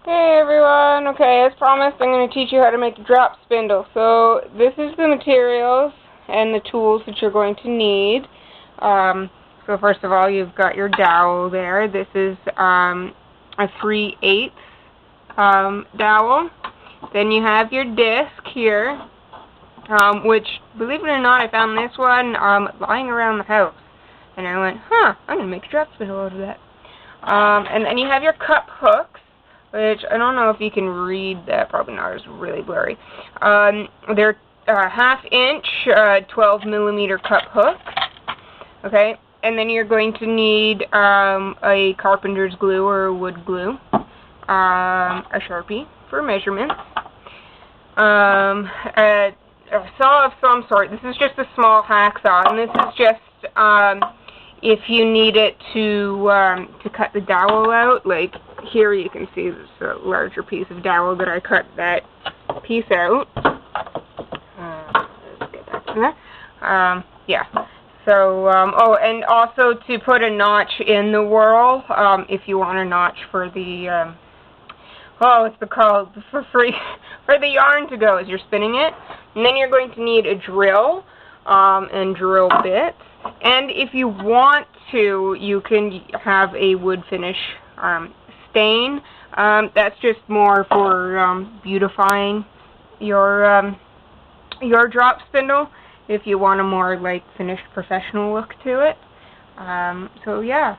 Hey everyone, okay, as promised I'm going to teach you how to make a drop spindle. So this is the materials and the tools that you're going to need. So first of all, you've got your dowel there. This is a 3/8 dowel. Then you have your disc here, which, believe it or not, I found this one lying around the house. And I went, I'm going to make a drop spindle out of that. And then you have your cup hooks, which I don't know if you can read that, probably not, it's really blurry. They're 1/2 inch, 12 millimeter cup hooks, okay? And then you're going to need a carpenter's glue or a wood glue, a Sharpie for measurements, a saw of some sort. This is just a small hacksaw, and this is just if you need it to cut the dowel out. Like here you can see this larger piece of dowel that I cut that piece out. Let's get back to that. Yeah. So, oh, and also to put a notch in the whorl, if you want a notch for the, what's it called, for the yarn to go as you're spinning it. And then you're going to need a drill, and drill bits. And if you want to, you can have a wood finish stain. That's just more for beautifying your drop spindle, if you want a more like finished professional look to it. So yeah,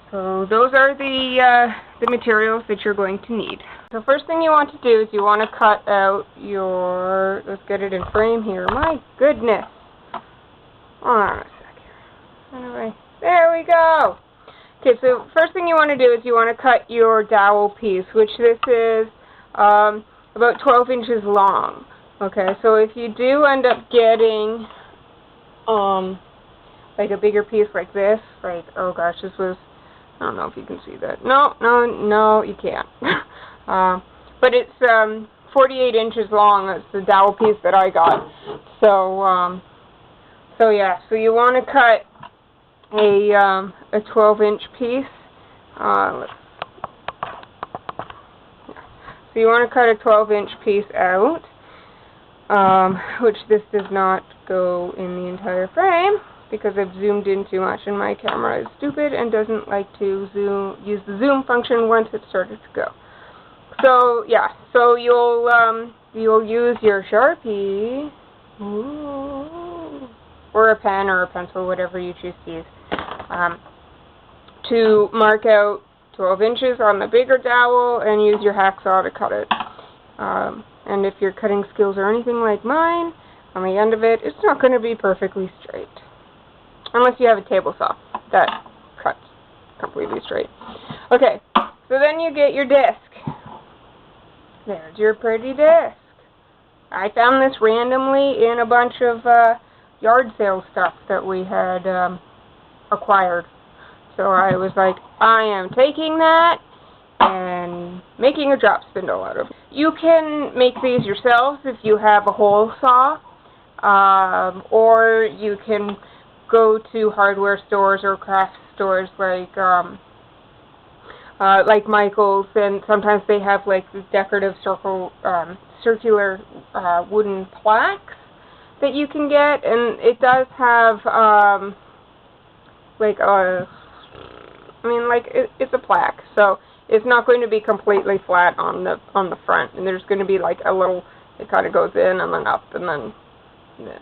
so those are the materials that you're going to need. So first thing you want to do is you want to cut out your, let's get it in frame here, my goodness. Hold on a sec here. Anyway, there we go. Okay, so first thing you want to do is you want to cut your dowel piece, which this is about 12 inches long. Okay, so if you do end up getting like a bigger piece like this, like, oh gosh, this was, I don't know if you can see that. No, you can't. But it's 48 inches long. That's the dowel piece that I got. So yeah, so you want to cut a 12-inch piece. So you want to cut a 12-inch piece out, which this does not go in the entire frame because I've zoomed in too much and my camera is stupid and doesn't like to use the zoom function once it's started to go. So yeah, so you'll use your Sharpie, or a pen or a pencil, whatever you choose to use, to mark out 12 inches on the bigger dowel and use your hacksaw to cut it. And if your cutting skills are anything like mine, on the end of it, it's not going to be perfectly straight. Unless you have a table saw that cuts completely straight. Okay, so then you get your disc. There's your pretty disc. I found this randomly in a bunch of yard sale stuff that we had acquired. So I was like, I am taking that and making a drop spindle out of it. You can make these yourselves if you have a hole saw, or you can go to hardware stores or craft stores like Michael's, and sometimes they have like these decorative circular wooden plaques that you can get, and it does have it's a plaque, so it's not going to be completely flat on the front, and there's going to be like a little, it kind of goes in and then up and then, yeah.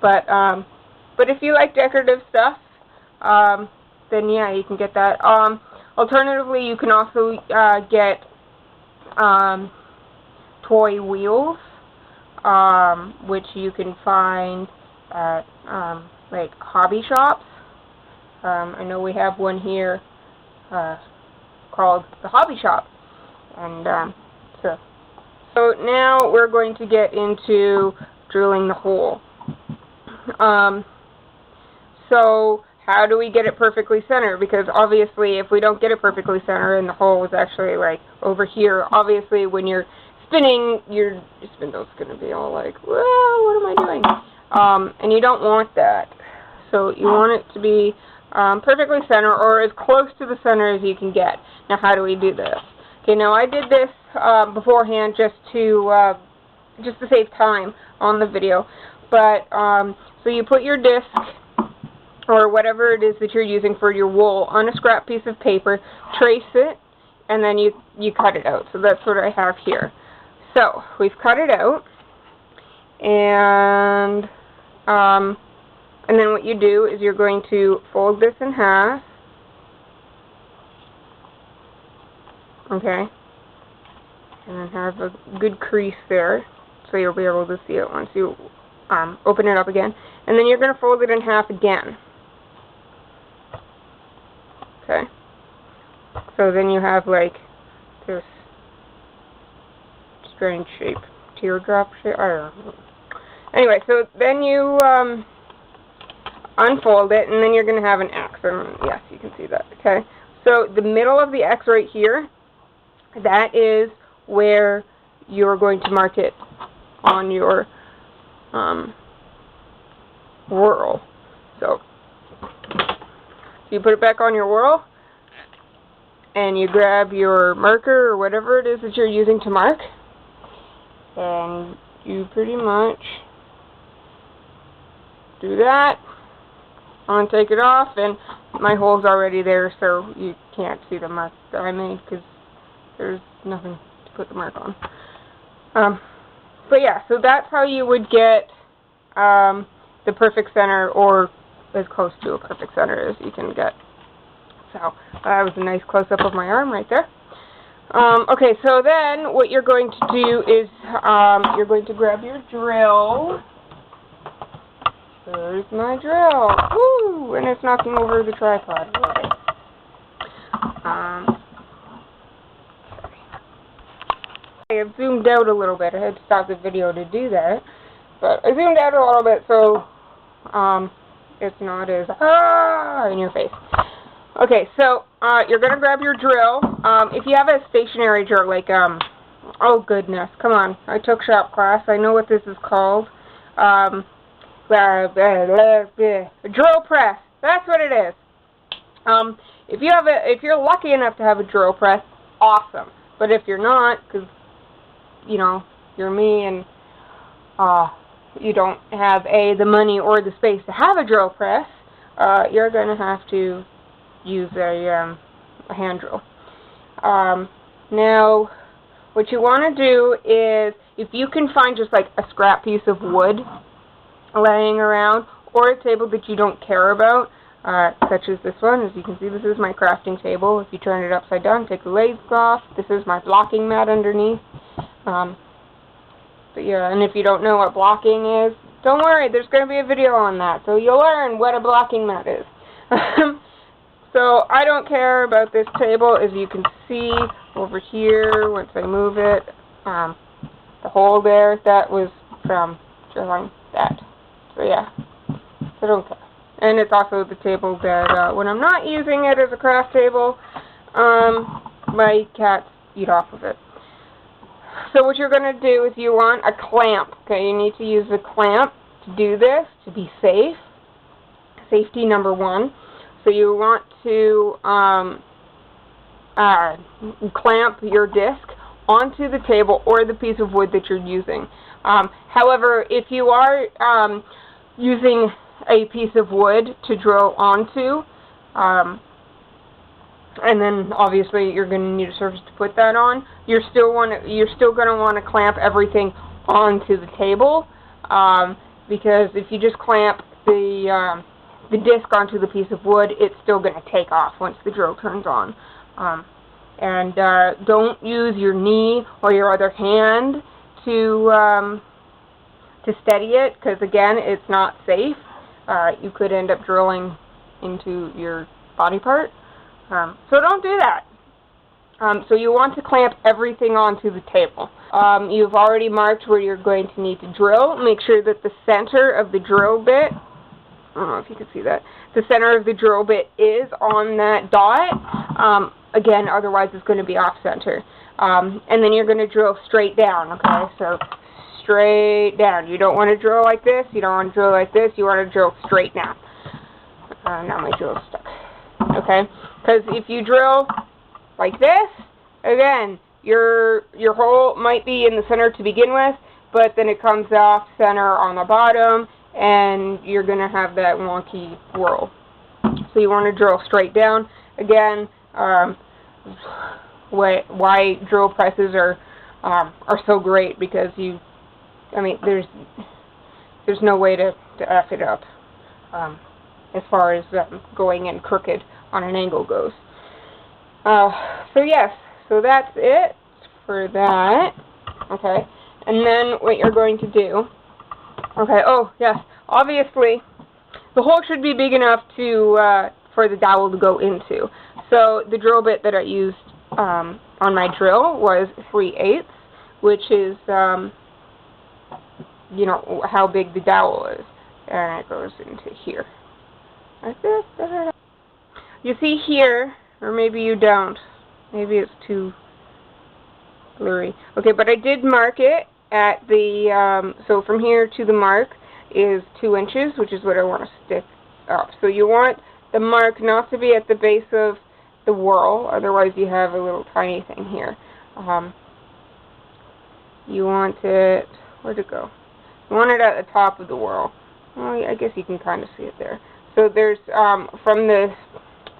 But if you like decorative stuff, then yeah, you can get that. Alternatively, you can also get toy wheels, which you can find at like hobby shops. I know we have one here called the Hobby Shop, and so now we're going to get into drilling the hole. So how do we get it perfectly centered? Because obviously if we don't get it perfectly centered and the hole is actually like over here, obviously when you're spinning, your spindle's going to be all like, well, what am I doing? And you don't want that. So you want it to be perfectly centered, or as close to the center as you can get. Now how do we do this? Okay, now I did this beforehand just to save time on the video. But so you put your disc or whatever it is that you're using for your wool on a scrap piece of paper, trace it, and then you cut it out. So that's what I have here. So we've cut it out, and then what you do is you're going to fold this in half. Okay, and then have a good crease there, so you'll be able to see it once you open it up again. And then you're going to fold it in half again. Okay, so then you have like this strange shape, teardrop shape, I don't know. Anyway, so then you unfold it, and then you're going to have an X, and yes, you can see that. Okay, so the middle of the X right here, that is where you're going to mark it on your whorl. So you put it back on your whorl, and you grab your marker or whatever it is that you're using to mark, and you pretty much do that. I'm going to take it off, and my hole's already there, so you can't see the mark that I made because there's nothing to put the mark on. But yeah, so that's how you would get the perfect center, or as close to a perfect center as you can get. So that was a nice close-up of my arm right there. Okay, so then what you're going to do is you're going to grab your drill. There's my drill. Woo! And it's knocking over the tripod. I have zoomed out a little bit. I had to stop the video to do that. But I zoomed out a little bit so it's not as in your face. Okay, so you're going to grab your drill. If you have a stationary drill, like, oh goodness, come on. I took shop class. I know what this is called. A drill press. That's what it is. If you're lucky enough to have a drill press, awesome. But if you're not, because, you know, you're me and you don't have the money or the space to have a drill press, you're going to have to use a hand drill. Now, what you want to do is, if you can find just like a scrap piece of wood laying around, or a table that you don't care about, such as this one. As you can see, this is my crafting table. If you turn it upside down, take the legs off. This is my blocking mat underneath. But yeah, and if you don't know what blocking is, don't worry, there's going to be a video on that, so you'll learn what a blocking mat is. So I don't care about this table. As you can see over here, once I move it, the hole there, that was from drilling that. So yeah, I don't care. And it's also the table that, when I'm not using it as a craft table, my cats eat off of it. So what you're going to do is you want a clamp. Okay, you need to use a clamp to do this, to be safe. Safety number one. So you want to clamp your disc onto the table or the piece of wood that you're using. However, if you are using a piece of wood to drill onto, and then obviously you're going to need a surface to put that on, you're still going to want to clamp everything onto the table, because if you just clamp the disc onto the piece of wood, it's still going to take off once the drill turns on. And don't use your knee or your other hand to steady it, because again, it's not safe. You could end up drilling into your body part. So don't do that. So you want to clamp everything onto the table. You've already marked where you're going to need to drill. Make sure that the center of the drill bit, I don't know if you can see that, the center of the drill bit is on that dot. Again, otherwise it's going to be off-center. And then you're going to drill straight down, okay? So straight down. You don't want to drill like this. You don't want to drill like this. You want to drill straight down. Now my drill is stuck. Okay? Because if you drill like this, again, your hole might be in the center to begin with, but then it comes off center on the bottom, and you're going to have that wonky whorl. So you want to drill straight down. Again, why drill presses are so great, because there's no way to F it up as far as going in crooked on an angle goes. So yes, so that's it for that. Okay, and then what you're going to do, okay, oh yes, obviously the hole should be big enough to for the dowel to go into. So the drill bit that I used on my drill was 3/8, which is you know how big the dowel is, and it goes into here like this. You see here, or maybe you don't. Maybe it's too blurry. Okay, but I did mark it at the, so from here to the mark is 2 inches, which is what I want to stick up. So you want the mark not to be at the base of the whorl, otherwise you have a little tiny thing here. You want it, where'd it go? You want it at the top of the whorl. Well, I guess you can kind of see it there. So there's, from the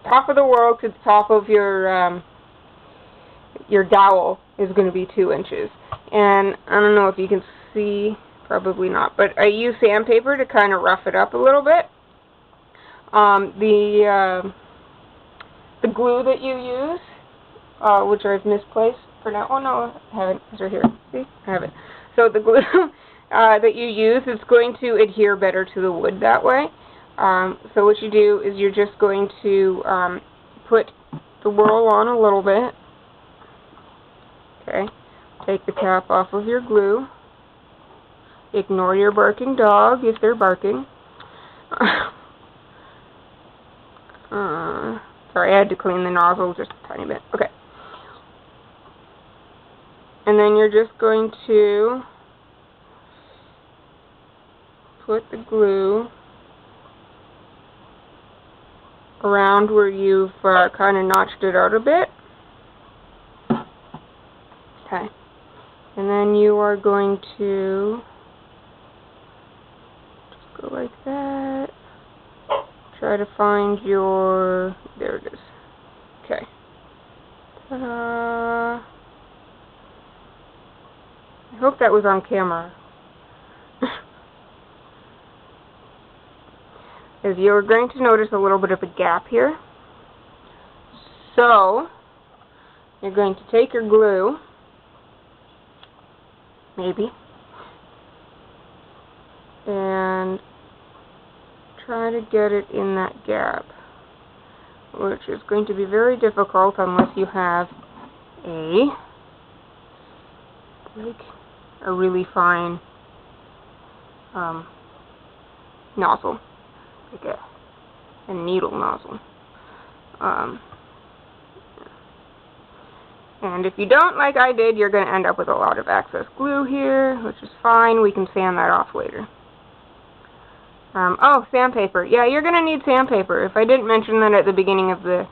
top of the whorl to the top of your dowel is going to be 2 inches. And I don't know if you can see, probably not, but I use sandpaper to kind of rough it up a little bit. The glue that you use, which I've misplaced for now. Oh no, I haven't. It's right here. See? I have it. So the glue that you use is going to adhere better to the wood that way. So what you do is you're just going to put the whorl on a little bit. Okay. Take the cap off of your glue. Ignore your barking dog if they're barking. Sorry, I had to clean the nozzle just a tiny bit. Okay. And then you're just going to put the glue around where you've kind of notched it out a bit. Okay. And then you are going to just go like that. Try to find your, there it is. Okay. Ta-da. I hope that was on camera. As you're going to notice a little bit of a gap here. So, you're going to take your glue, maybe, and try to get it in that gap, which is going to be very difficult unless you have a really fine nozzle, like a needle nozzle. And if you don't, like I did, you're going to end up with a lot of excess glue here, which is fine. We can sand that off later. Oh, sandpaper. Yeah, you're going to need sandpaper. If I didn't mention that at the beginning of the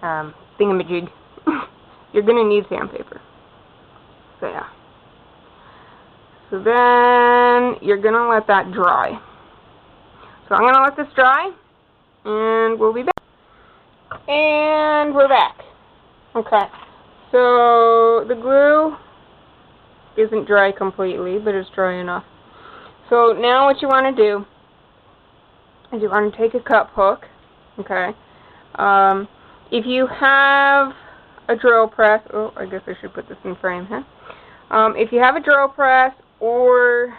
thingamajig, you're going to need sandpaper. So, yeah. So then you're going to let that dry. So I'm going to let this dry, and we'll be back. And we're back. Okay. So the glue isn't dry completely, but it's dry enough. So now what you want to do is you want to take a cup hook, okay? If you have a drill press, oh, I guess I should put this in frame, huh? If you have a drill press or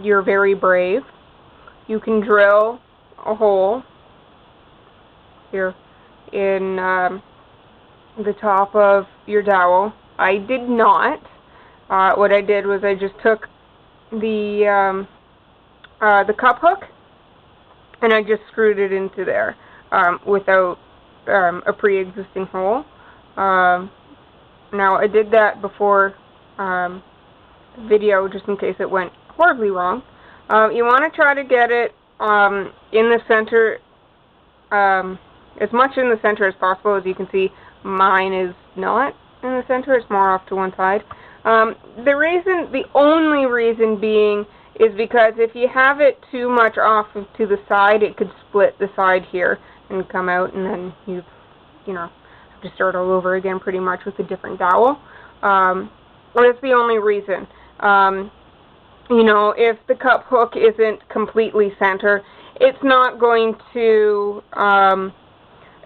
you're very brave, you can drill a hole here in the top of your dowel. I did not. What I did was I just took the cup hook and I just screwed it into there without a pre-existing hole. Now I did that before video just in case it went horribly wrong. You want to try to get it in the center as much in the center as possible. As you can see, mine is not in the center, it's more off to one side. The only reason being is because if you have it too much off to the side, it could split the side here and come out, and then you know, have to start all over again pretty much with a different dowel. That's the only reason. You know, if the cup hook isn't completely center, it's not going to,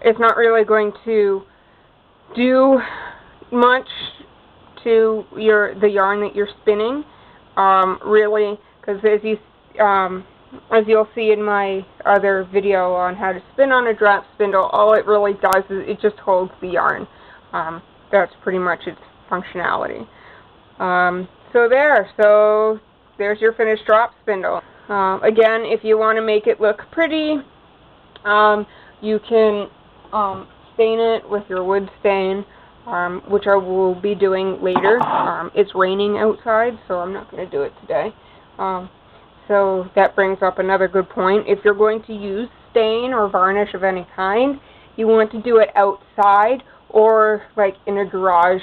it's not really going to do much to the yarn that you're spinning, really, because as you'll see in my other video on how to spin on a drop spindle, all it really does is it just holds the yarn. That's pretty much its functionality. So there's your finished drop spindle. Again, if you want to make it look pretty, you can stain it with your wood stain, which I will be doing later. It's raining outside, so I'm not going to do it today. So that brings up another good point. If you're going to use stain or varnish of any kind, you want to do it outside or like in a garage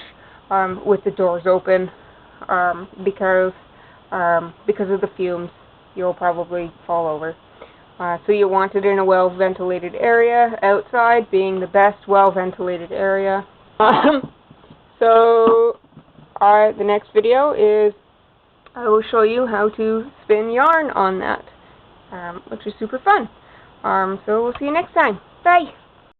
with the doors open, because of the fumes, you'll probably fall over. So you want it in a well-ventilated area, outside being the best well-ventilated area. So the next video is I will show you how to spin yarn on that, which is super fun. So we'll see you next time. Bye!